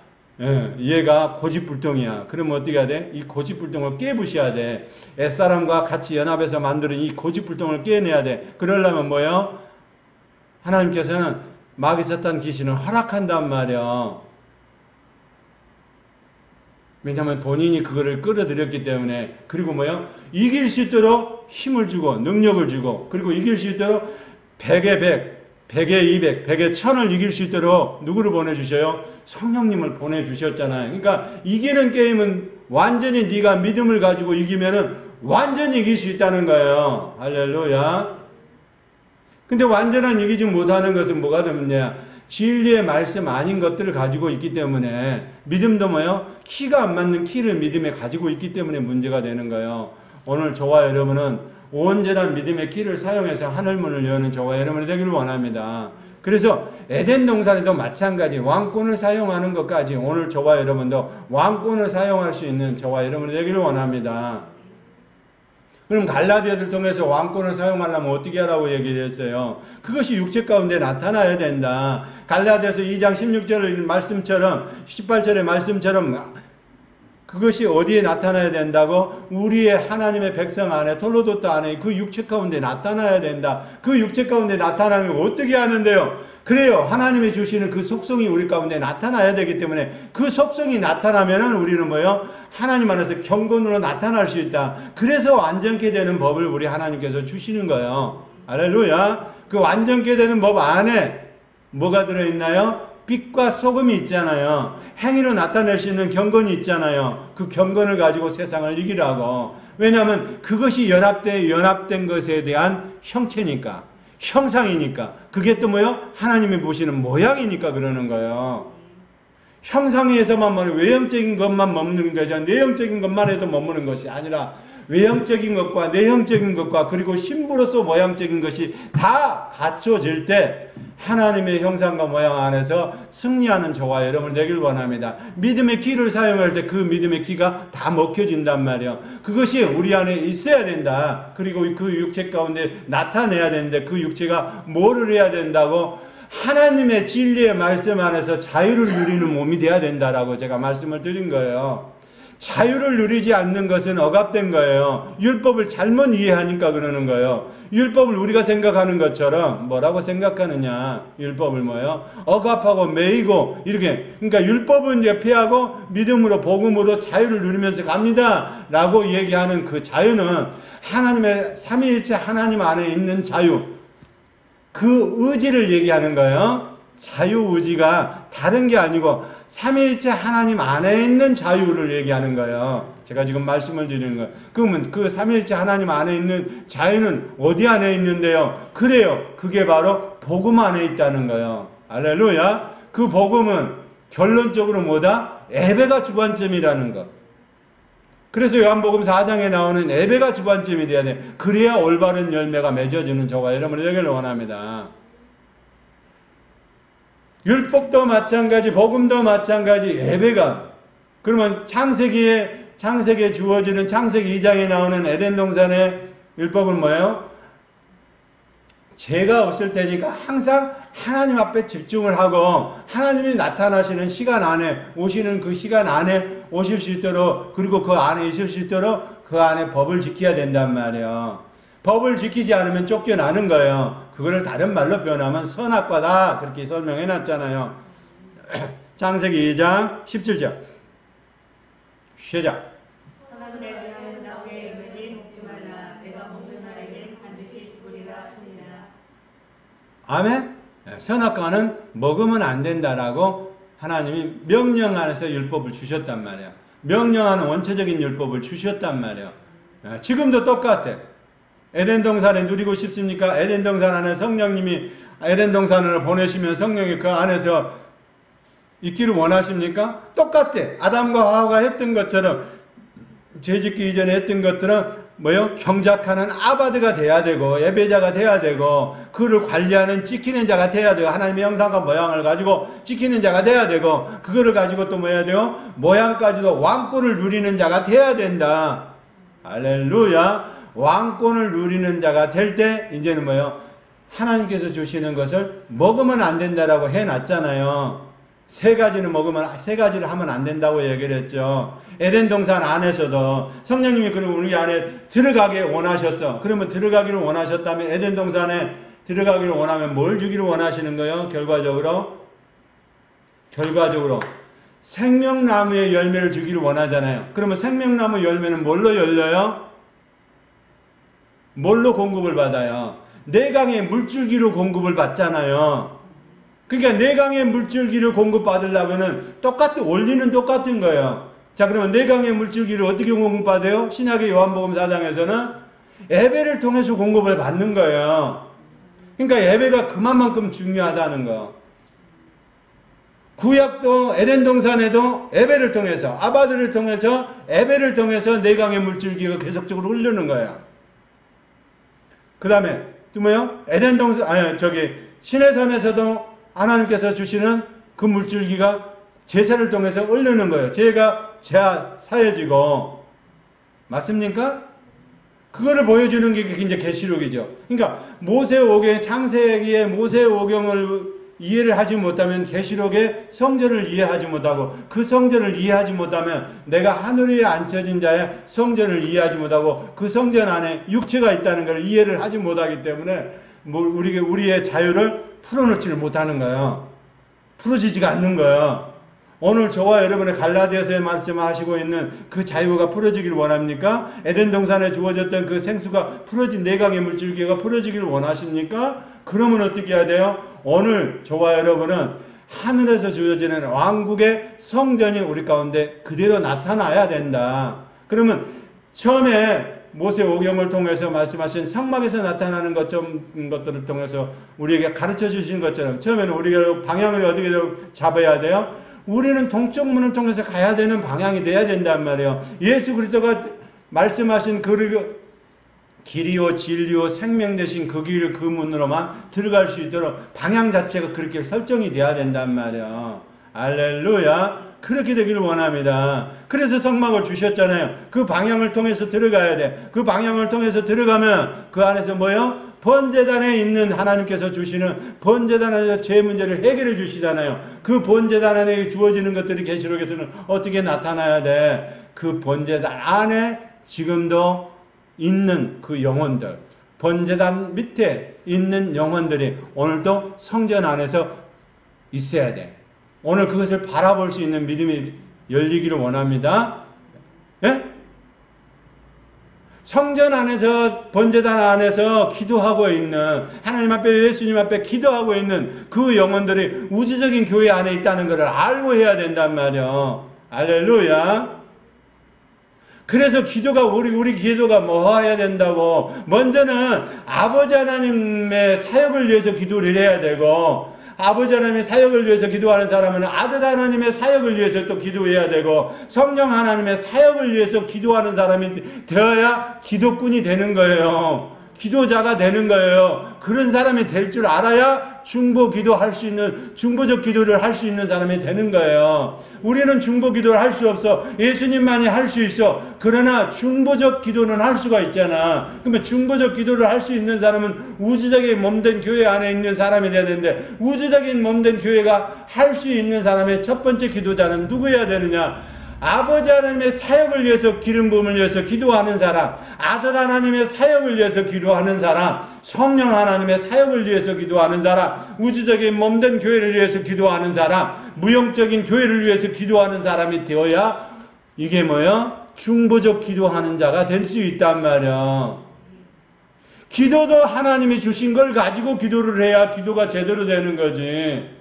얘가 고집불통이야. 그러면 어떻게 해야 돼? 이 고집불통을 깨부셔야 돼. 옛사람과 같이 연합해서 만드는 이 고집불통을 깨내야 돼. 그러려면 뭐예요? 하나님께서는 마귀 사탄 귀신을 허락한단 말이야. 왜냐하면 본인이 그거를 끌어들였기 때문에. 그리고 뭐예요? 이길 수 있도록 힘을 주고 능력을 주고 그리고 이길 수 있도록 100에 100 100에 200, 100에 1000을 이길 수 있도록 누구를 보내주셔요? 성령님을 보내주셨잖아요. 그러니까 이기는 게임은 완전히 네가 믿음을 가지고 이기면은 완전히 이길 수 있다는 거예요. 할렐루야. 근데 완전한 이기지 못하는 것은 뭐가 되느냐? 진리의 말씀 아닌 것들을 가지고 있기 때문에 믿음도 뭐예요? 키가 안 맞는 키를 믿음에 가지고 있기 때문에 문제가 되는 거예요. 오늘 저와 여러분은 온전한 믿음의 키를 사용해서 하늘문을 여는 저와 여러분이 되기를 원합니다. 그래서 에덴 동산에도 마찬가지 왕권을 사용하는 것까지 오늘 저와 여러분도 왕권을 사용할 수 있는 저와 여러분이 되기를 원합니다. 그럼 갈라디아를 통해서 왕권을 사용하려면 어떻게 하라고 얘기했어요? 그것이 육체 가운데 나타나야 된다. 갈라디아서 2장 16절 말씀처럼 18절의 말씀처럼 그것이 어디에 나타나야 된다고? 우리의 하나님의 백성 안에, 돌로도트 안에 그 육체 가운데 나타나야 된다. 그 육체 가운데 나타나는 걸 어떻게 하는데요? 그래요. 하나님이 주시는 그 속성이 우리 가운데 나타나야 되기 때문에 그 속성이 나타나면은 우리는 뭐요? 하나님 안에서 경건으로 나타날 수 있다. 그래서 완전케 되는 법을 우리 하나님께서 주시는 거예요. 할렐루야. 그 완전케 되는 법 안에 뭐가 들어있나요? 빛과 소금이 있잖아요. 행위로 나타낼 수 있는 경건이 있잖아요. 그 경건을 가지고 세상을 이기라고. 왜냐하면 그것이 연합된 것에 대한 형체니까. 형상이니까. 그게 또 뭐요? 하나님이 보시는 모양이니까 그러는 거예요. 형상에서만 외형적인 것만 머무는 거죠. 내형적인 것만 해도 머무는 것이 아니라 외형적인 것과 내형적인 것과 그리고 신부로서 모양적인 것이 다 갖춰질 때 하나님의 형상과 모양 안에서 승리하는 저와 여러분 되길 원합니다. 믿음의 키를 사용할 때 그 믿음의 키가 다 먹혀진단 말이에요. 그것이 우리 안에 있어야 된다. 그리고 그 육체 가운데 나타내야 되는데 그 육체가 뭐를 해야 된다고? 하나님의 진리의 말씀 안에서 자유를 누리는 몸이 돼야 된다라고 제가 말씀을 드린 거예요. 자유를 누리지 않는 것은 억압된 거예요. 율법을 잘못 이해하니까 그러는 거예요. 율법을 우리가 생각하는 것처럼 뭐라고 생각하느냐? 율법을 뭐예요? 억압하고 매이고 이렇게. 그러니까 율법은 이제 피하고 믿음으로 복음으로 자유를 누리면서 갑니다라고 얘기하는 그 자유는 하나님의 삼위일체 하나님 안에 있는 자유. 그 의지를 얘기하는 거예요. 자유의지가 다른 게 아니고 삼위일체 하나님 안에 있는 자유를 얘기하는 거예요. 제가 지금 말씀을 드리는 거예요. 그러면 그 삼위일체 하나님 안에 있는 자유는 어디 안에 있는데요? 그래요. 그게 바로 복음 안에 있다는 거예요. 할렐루야. 그 복음은 결론적으로 뭐다? 예배가 주관점이라는 것. 그래서 요한복음 4장에 나오는 예배가 주관점이 돼야 돼. 그래야 올바른 열매가 맺어지는 저와 여러분이 되기를 원합니다. 율법도 마찬가지, 복음도 마찬가지, 예배가. 그러면 창세기에 주어지는 창세기 2장에 나오는 에덴 동산의 율법은 뭐예요? 죄가 없을 때니까 항상 하나님 앞에 집중을 하고 하나님이 나타나시는 시간 안에 오시는 그 시간 안에 오실 수 있도록 그리고 그 안에 있을 수 있도록 그 안에 법을 지켜야 된단 말이에요. 법을 지키지 않으면 쫓겨나는 거예요. 그거를 다른 말로 표현하면 선악과다 그렇게 설명해 놨잖아요. 창세기 2장 17절 시작. 선악을 대하여 나무의 열매를 먹지 말라. 내가 먹는 날에는 반드시 죽으리라 하시니라. 아멘. 선악과는 먹으면 안 된다라고 하나님이 명령 안에서 율법을 주셨단 말이에요. 명령하는 원초적인 율법을 주셨단 말이에요. 지금도 똑같아. 에덴 동산에 누리고 싶습니까? 에덴 동산 안에 성령님이 에덴 동산으로 보내시면 성령이 그 안에서 있기를 원하십니까? 똑같아. 아담과 하와가 했던 것처럼 죄짓기 이전에 했던 것들은 뭐요? 경작하는 아바드가 돼야 되고 예배자가 돼야 되고 그를 관리하는 지키는 자가 돼야 되고 하나님의 형상과 모양을 가지고 지키는 자가 돼야 되고 그거를 가지고 또 뭐 해야 돼요? 모양까지도 왕권을 누리는 자가 돼야 된다. 할렐루야. 왕권을 누리는 자가 될 때 이제는 뭐예요? 하나님께서 주시는 것을 먹으면 안 된다라고 해놨잖아요. 세 가지를 하면 안 된다고 얘기를 했죠. 에덴 동산 안에서도 성령님이 그럼 우리 안에 들어가게 원하셨어. 그러면 들어가기를 원하셨다면 에덴 동산에 들어가기를 원하면 뭘 주기를 원하시는 거예요? 결과적으로 생명나무의 열매를 주기를 원하잖아요. 그러면 생명나무 열매는 뭘로 열려요? 뭘로 공급을 받아요? 내강의 물줄기로 공급을 받잖아요. 그러니까 내강의 물줄기를 공급받으려면은 원리는 똑같은 거예요. 자, 그러면 내강의 물줄기를 어떻게 공급받아요? 신약의 요한복음 4장에서는 예배를 통해서 공급을 받는 거예요. 그러니까 예배가 그만큼 중요하다는 거. 구약도 에덴 동산에도 예배를 통해서 아바드를 통해서 예배를 통해서 내강의 물줄기가 계속적으로 흐르는 거예요. 그 다음에 또 뭐요? 에덴 동산 시내산에서도 하나님께서 주시는 그 물줄기가 제사를 통해서 흐르는 거예요. 제가 사해지고 맞습니까? 그거를 보여주는 게 이제 계시록이죠. 그러니까 창세기의 모세오경을 이해를 하지 못하면 계시록의 성전을 이해하지 못하고 그 성전을 이해하지 못하면 내가 하늘 위에 앉혀진 자의 성전을 이해하지 못하고 그 성전 안에 육체가 있다는 걸 이해를 하지 못하기 때문에 우리의 자유를 풀어놓지를 못하는 거예요. 풀어지지가 않는 거예요. 오늘 저와 여러분의 갈라디아서에 말씀하시고 있는 그 자유가 풀어지길 원합니까? 에덴 동산에 주어졌던 그 생수가 풀어진 내강의 물줄기가 풀어지길 원하십니까? 그러면 어떻게 해야 돼요? 오늘 저와 여러분은 하늘에서 주어지는 왕국의 성전이 우리 가운데 그대로 나타나야 된다. 그러면 처음에 모세오경을 통해서 말씀하신 성막에서 나타나는 것들을 통해서 우리에게 가르쳐 주신 것처럼 처음에는 우리가 방향을 어떻게 잡아야 돼요? 우리는 동쪽 문을 통해서 가야 되는 방향이 돼야 된단 말이에요. 예수 그리스도가 말씀하신 그 길이요 진리요 생명 되신 그 길을 그 문으로만 들어갈 수 있도록 방향 자체가 그렇게 설정이 돼야 된단 말이에요. 할렐루야. 그렇게 되기를 원합니다. 그래서 성막을 주셨잖아요. 그 방향을 통해서 들어가야 돼. 그 방향을 통해서 들어가면 그 안에서 뭐요? 번제단에 있는 하나님께서 주시는 번제단에서 제 문제를 해결해 주시잖아요. 그 번제단 안에 주어지는 것들이 계시록에서는 어떻게 나타나야 돼? 그 번제단 안에 지금도 있는 그 영혼들, 번제단 밑에 있는 영혼들이 오늘도 성전 안에서 있어야 돼. 오늘 그것을 바라볼 수 있는 믿음이 열리기를 원합니다. 예? 성전 안에서 번제단 안에서 기도하고 있는 하나님 앞에 예수님 앞에 기도하고 있는 그 영혼들이 우주적인 교회 안에 있다는 것을 알고 해야 된단 말이에요. 할렐루야. 그래서 기도가 우리 기도가 뭐 해야 된다고? 먼저는 아버지 하나님의 사역을 위해서 기도를 해야 되고 아버지 하나님의 사역을 위해서 기도하는 사람은 아들 하나님의 사역을 위해서 또 기도해야 되고 성령 하나님의 사역을 위해서 기도하는 사람이 되어야 기도꾼이 되는 거예요. 기도자가 되는 거예요. 그런 사람이 될 줄 알아야 중보 기도할 수 있는 중보적 기도를 할 수 있는 사람이 되는 거예요. 우리는 중보 기도를 할 수 없어. 예수님만이 할 수 있어. 그러나 중보적 기도는 할 수가 있잖아. 그러면 중보적 기도를 할 수 있는 사람은 우주적인 몸된 교회 안에 있는 사람이 돼야 되는데 우주적인 몸된 교회가 할 수 있는 사람의 첫 번째 기도자는 누구여야 되느냐? 아버지 하나님의 사역을 위해서 기름 부음을 위해서 기도하는 사람, 아들 하나님의 사역을 위해서 기도하는 사람, 성령 하나님의 사역을 위해서 기도하는 사람, 우주적인 몸된 교회를 위해서 기도하는 사람, 무용적인 교회를 위해서 기도하는 사람이 되어야 이게 뭐야? 중보적 기도하는 자가 될 수 있단 말이야. 기도도 하나님이 주신 걸 가지고 기도를 해야 기도가 제대로 되는 거지.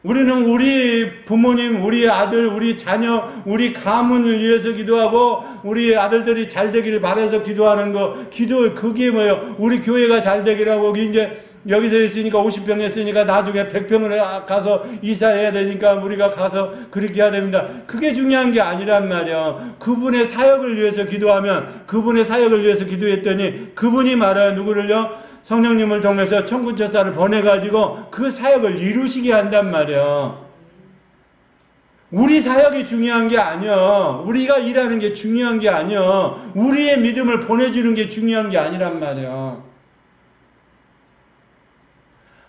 우리는 우리 부모님, 우리 아들, 우리 자녀, 우리 가문을 위해서 기도하고 우리 아들들이 잘 되기를 바라서 기도하는 거, 기도 그게 뭐예요? 우리 교회가 잘 되기라고 이제 여기서 했으니까 50평 했으니까 나중에 100평을 가서 이사해야 되니까 우리가 가서 그렇게 해야 됩니다. 그게 중요한 게 아니란 말이에요. 그분의 사역을 위해서 기도하면 그분의 사역을 위해서 기도했더니 그분이 말해요. 누구를요? 성령님을 통해서 천군천사를 보내가지고 그 사역을 이루시게 한단 말이에요. 우리 사역이 중요한 게 아니야. 우리가 일하는 게 중요한 게 아니야. 우리의 믿음을 보내주는 게 중요한 게 아니란 말이야.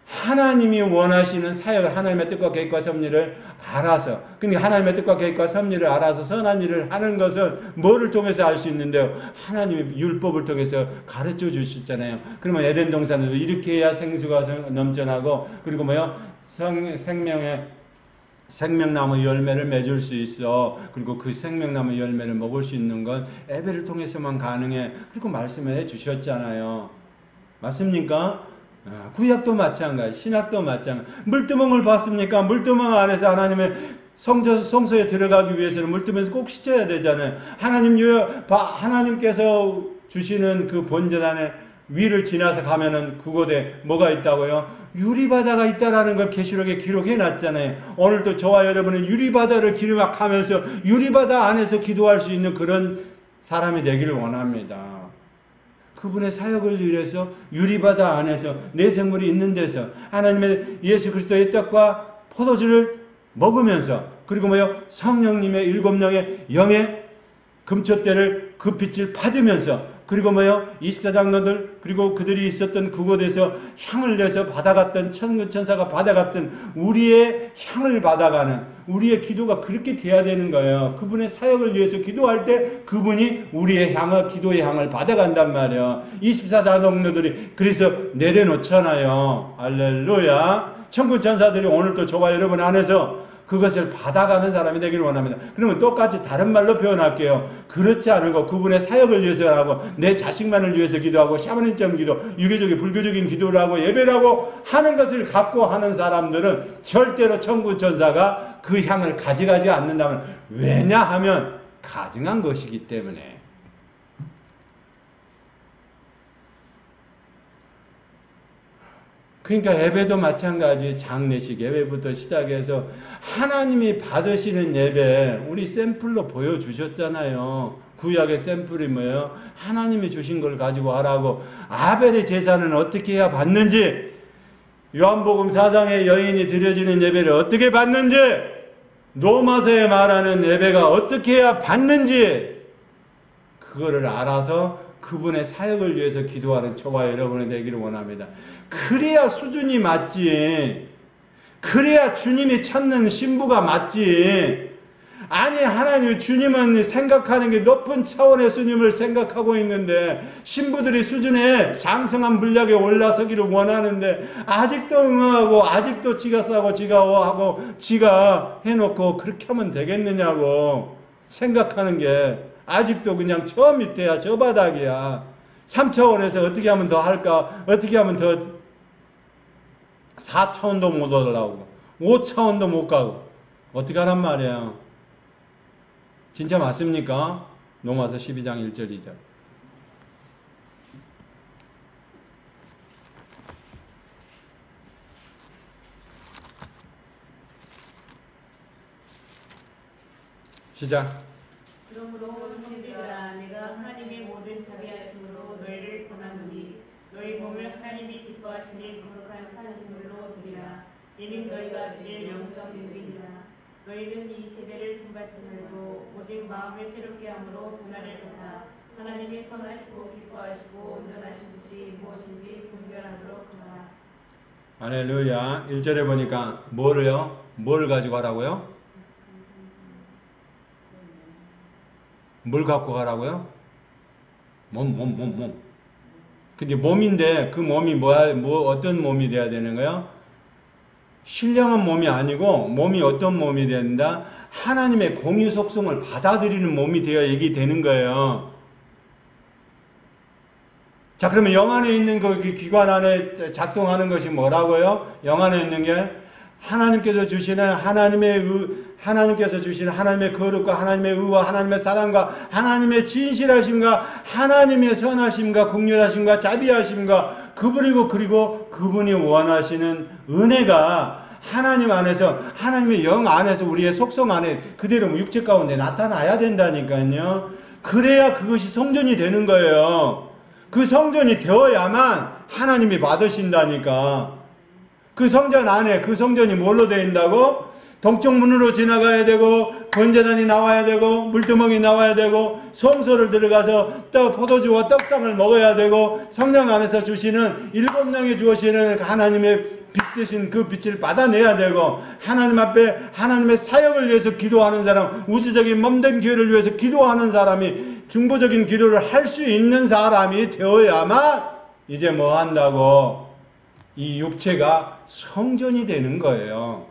하나님이 원하시는 사역을 하나님의 뜻과 계획과 섭리를 알아서 그러니까 하나님의 뜻과 계획과 섭리를 알아서 선한 일을 하는 것은 뭐를 통해서 알 수 있는데요? 하나님의 율법을 통해서 가르쳐 주셨잖아요. 그러면 에덴 동산에도 이렇게 해야 생수가 넘쳐나고 그리고 뭐요? 생명나무 열매를 맺을 수 있어. 그리고 그 생명나무 열매를 먹을 수 있는 건 예배를 통해서만 가능해. 그리고 말씀해 주셨잖아요. 맞습니까? 구약도 마찬가지, 신약도 마찬가지. 물두멍을 봤습니까? 물두멍 안에서 하나님의 성소에 들어가기 위해서는 물두멍에서 꼭 씻어야 되잖아요. 하나님께서 주시는 그 번제단의 위를 지나서 가면은 그곳에 뭐가 있다고요? 유리바다가 있다라는 걸 계시록에 기록해 놨잖아요. 오늘도 저와 여러분은 유리바다를 기름막하면서 유리바다 안에서 기도할 수 있는 그런 사람이 되기를 원합니다. 그분의 사역을 위해서 유리바다 안에서 내생물이 있는 데서 하나님의 예수 그리스도의 떡과 포도주를 먹으면서 그리고 뭐요? 성령님의 7명의 영의 금초대를 그 빛을 받으면서 그리고 뭐요? 24장로들 그리고 그들이 있었던 그곳에서 향을 내서 받아갔던 천군천사가 받아갔던 우리의 향을 받아가는 우리의 기도가 그렇게 돼야 되는 거예요. 그분의 사역을 위해서 기도할 때 그분이 우리의 향을 기도의 향을 받아간단 말이에요. 24장로들이 그래서 내려놓잖아요. 할렐루야. 천군천사들이 오늘 또 저와 여러분 안에서 그것을 받아가는 사람이 되기를 원합니다. 그러면 똑같이 다른 말로 표현할게요. 그렇지 않은 거 그분의 사역을 위해서 하고 내 자식만을 위해서 기도하고 샤머니즘 기도, 유교적인 불교적인 기도를 하고 예배를 하고 하는 것을 갖고 하는 사람들은 절대로 천군천사가 그 향을 가져가지 않는다면 왜냐하면 가증한 것이기 때문에. 그러니까 예배도 마찬가지 장례식 예배부터 시작해서 하나님이 받으시는 예배 우리 샘플로 보여주셨잖아요. 구약의 샘플이 뭐예요? 하나님이 주신 걸 가지고 하라고. 아벨의 제사는 어떻게 해야 받는지, 요한복음 4장의 여인이 드려지는 예배를 어떻게 받는지, 로마서에 말하는 예배가 어떻게 해야 받는지 그거를 알아서 그분의 사역을 위해서 기도하는 저와 여러분이 되기를 원합니다. 그래야 수준이 맞지. 그래야 주님이 찾는 신부가 맞지. 아니 하나님 주님은 생각하는 게 높은 차원의 주님을 생각하고 있는데 신부들이 수준에 장성한 분량에 올라서기를 원하는데 아직도 응하고 아직도 지가 싸고 지가 하고 지가 해놓고 그렇게 하면 되겠느냐고 생각하는 게 아직도 그냥 저 밑에야 저 바닥이야. 3차원에서 어떻게 하면 더 할까? 어떻게 하면 더 4차원도 못 올라오고 5차원도 못 가고 어떻게 하란 말이야. 진짜 맞습니까? 로마서 12장 1절 2절. 시작. 그러므로 형제들아 내가 하나님의 모든 자비하심으로 너희를 권하노니 너희 몸을 하나님이 기뻐하시는 거룩한 산제물로 드리라. 이는 너희가 드릴 영적 예배이니라. 너희는 이 세배를 품받지 말고 오직 마음을 새롭게 함으로 분할을 받아 하나님이 선하시고 기뻐하시고 온전하신 것이 무엇인지 분별하도록 하라. 할렐루야. 1절에 보니까 뭐를요? 뭘 가지고 하라고요? 뭘 갖고 가라고요? 몸. 근데 몸인데 그 몸이 어떤 몸이 돼야 되는 거예요? 신령한 몸이 아니고 몸이 어떤 몸이 된다? 하나님의 공유 속성을 받아들이는 몸이 되어 얘기되는 거예요. 자, 그러면 영 안에 있는 그 기관 안에 작동하는 것이 뭐라고요? 영 안에 있는 게 하나님께서 주시는 하나님께서 주시는 하나님의 거룩과 하나님의 의와 하나님의 사랑과 하나님의 진실하심과 하나님의 선하심과 긍휼하심과 자비하심과 그리고 그분이 원하시는 은혜가 하나님 안에서 하나님의 영 안에서 우리의 속성 안에 그대로 육체 가운데 나타나야 된다니까요. 그래야 그것이 성전이 되는 거예요. 그 성전이 되어야만 하나님이 받으신다니까. 그 성전 안에 그 성전이 뭘로 되어 있다고? 동쪽 문으로 지나가야 되고 번제단이 나와야 되고 물두멍이 나와야 되고 성소를 들어가서 포도주와 떡상을 먹어야 되고 성령 안에서 주시는 7명이 주시는 하나님의 빛 대신 그 빛을 받아내야 되고 하나님 앞에 하나님의 사역을 위해서 기도하는 사람, 우주적인 몸된 교회를 위해서 기도하는 사람이 중보적인 기도를 할 수 있는 사람이 되어야만 이제 뭐 한다고? 이 육체가 성전이 되는 거예요.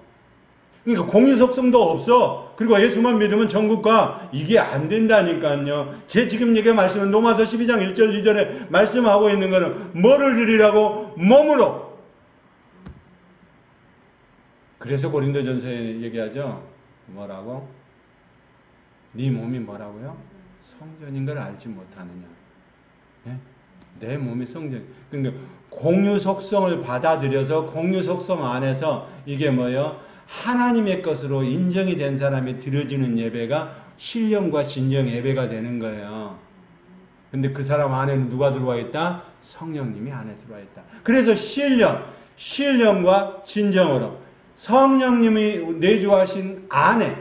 그러니까 공유 속성도 없어. 그리고 예수만 믿으면 천국가 이게 안 된다니까요. 제 지금 얘기 말씀은 로마서 12장 1절 2절에 말씀하고 있는 거는 뭐를 드리라고? 몸으로. 그래서 고린도전서에 얘기하죠. 뭐라고? 네 몸이 뭐라고요? 성전인 걸 알지 못하느냐. 네? 내 몸이 성전. 그러니까 공유 속성을 받아들여서 공유 속성 안에서 이게 뭐예요? 하나님의 것으로 인정이 된 사람이 드려지는 예배가 신령과 진정 예배가 되는 거예요. 근데 그 사람 안에는 누가 들어와 있다? 성령님이 안에 들어와 있다. 그래서 신령과 진정으로 성령님이 내주하신 안에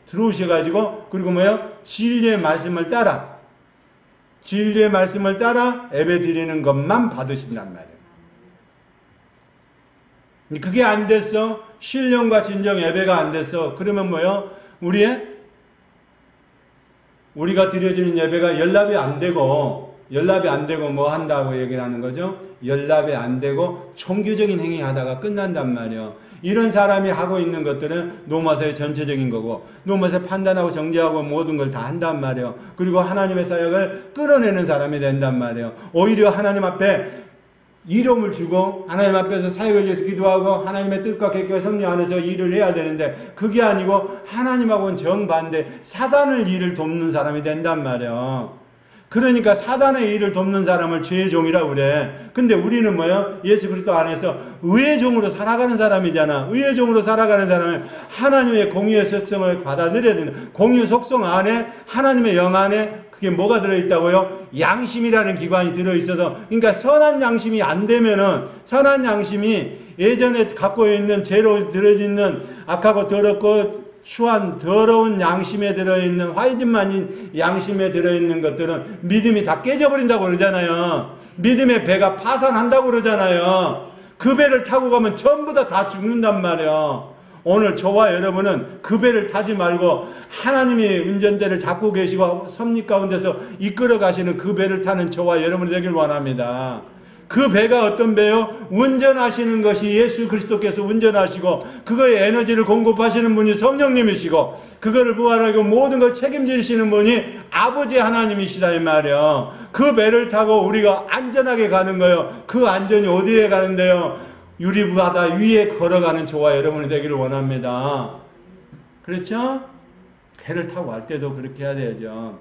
들어오셔가지고 그리고 뭐예요? 진리의 말씀을 따라 진리의 말씀을 따라 예배 드리는 것만 받으신단 말이에요. 그게 안 됐어. 신령과 진정 예배가 안 됐어. 그러면 뭐요? 우리가 드려지는 예배가 연락이 안 되고 뭐 한다고 얘기를 하는 거죠? 연락이 안 되고 종교적인 행위 하다가 끝난단 말이에요. 이런 사람이 하고 있는 것들은 노마서의 전체적인 거고, 노마서 판단하고 정죄하고 모든 걸 다 한단 말이에요. 그리고 하나님의 사역을 끌어내는 사람이 된단 말이에요. 오히려 하나님 앞에 이름을 주고 하나님 앞에서 사역을 위해서 기도하고 하나님의 뜻과 계획과 섭리 안에서 일을 해야 되는데, 그게 아니고 하나님하고는 정반대 사단을 일을 돕는 사람이 된단 말이에요. 그러니까 사단의 일을 돕는 사람을 죄의 종이라 그래. 근데 우리는 뭐예요? 예수 그리스도 안에서 의의 종으로 살아가는 사람이잖아. 의의 종으로 살아가는 사람은 하나님의 공의의 속성을 받아들여야 되는, 공의 속성 안에 하나님의 영 안에 그게 뭐가 들어있다고요? 양심이라는 기관이 들어있어서, 그러니까 선한 양심이 안 되면은, 선한 양심이 예전에 갖고 있는 죄로 들어있는 악하고 더럽고 추한 더러운 양심에 들어있는 화이트만인 양심에 들어있는 것들은 믿음이 다 깨져버린다고 그러잖아요. 믿음의 배가 파산한다고 그러잖아요. 그 배를 타고 가면 전부 다 죽는단 말이에요. 오늘 저와 여러분은 그 배를 타지 말고 하나님이 운전대를 잡고 계시고 섭리 가운데서 이끌어 가시는 그 배를 타는 저와 여러분이 되길 원합니다. 그 배가 어떤 배요? 운전하시는 것이 예수 그리스도께서 운전하시고, 그거의 에너지를 공급하시는 분이 성령님이시고, 그거를 부활하고 모든 걸 책임지시는 분이 아버지 하나님이시다 이 말이에요. 그 배를 타고 우리가 안전하게 가는 거예요. 그 안전이 어디에 가는데요? 유리바다 위에 걸어가는 저와 여러분이 되기를 원합니다. 그렇죠? 배를 타고 갈 때도 그렇게 해야 되죠.